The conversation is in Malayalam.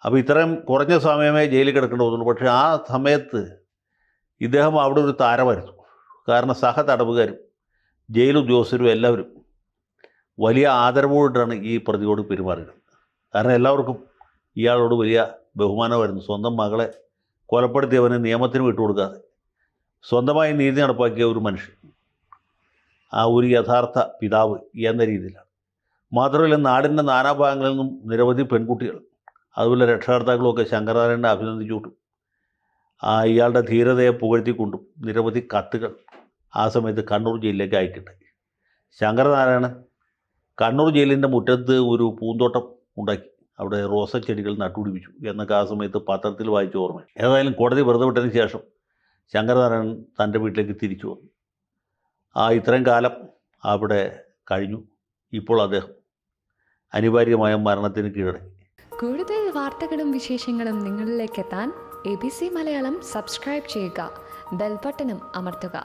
അപ്പോൾ ഇത്രയും കുറഞ്ഞ സമയമേ ജയിലിൽ കിടക്കേണ്ടി വന്നുള്ളൂ. പക്ഷേ ആ സമയത്ത് ഇദ്ദേഹം അവിടെ ഒരു താരമായിരുന്നു. കാരണം തടവുകാരും ജയിൽ ഉദ്യോഗസ്ഥരും എല്ലാവരും വലിയ ആദരവോടാണ് ഈ പ്രതിയോട് പെരുമാറിയത്. കാരണം എല്ലാവർക്കും ഇയാളോട് വലിയ ബഹുമാനമായിരുന്നു. സ്വന്തം മകളെ കൊലപ്പെടുത്തിയവന് നിയമത്തിന് വിട്ടുകൊടുക്കാതെ സ്വന്തമായി നീതി നടപ്പാക്കിയ ഒരു മനുഷ്യൻ, ആ ഒരു യഥാർത്ഥ പിതാവ് എന്ന രീതിയിലാണ്. മാത്രമല്ല, നാടിൻ്റെ നാനാഭാഗങ്ങളിൽ നിന്നും നിരവധി പെൺകുട്ടികൾ അതുപോലെ രക്ഷകർത്താക്കളുമൊക്കെ ശങ്കരനാരായണനെ അഭിനന്ദിച്ചുകൊണ്ടും ഇയാളുടെ ധീരതയെ പുകഴ്ത്തിക്കൊണ്ടും നിരവധി കത്തുകൾ ആ സമയത്ത് കണ്ണൂർ ജയിലിലേക്ക് അയക്കട്ടെ. ശങ്കരനാരായണൻ കണ്ണൂർ ജയിലിൻ്റെ മുറ്റത്ത് ഒരു പൂന്തോട്ടം ഉണ്ടാക്കി അവിടെ റോസച്ചെടികൾ നട്ടുപിടിപ്പിച്ചു എന്നൊക്കെ ആ സമയത്ത് പത്രത്തിൽ വായിച്ച ഓർമ്മ. ഏതായാലും കോടതി വെറുതെ വിട്ടതിന് ശേഷം ശങ്കരനാരായണൻ തൻ്റെ വീട്ടിലേക്ക് തിരിച്ചു വന്നു. ഇത്രയും കാലം അവിടെ കഴിഞ്ഞു. ഇപ്പോൾ അദ്ദേഹം അനിവാര്യമായ മരണത്തിന് കീഴടങ്ങി. കൂടുതൽ വാർത്തകളും വിശേഷങ്ങളും നിങ്ങളിലേക്ക് എത്താൻ ABC മലയാളം സബ്സ്ക്രൈബ് ചെയ്യുക, ബെൽ ബട്ടണും അമർത്തുക.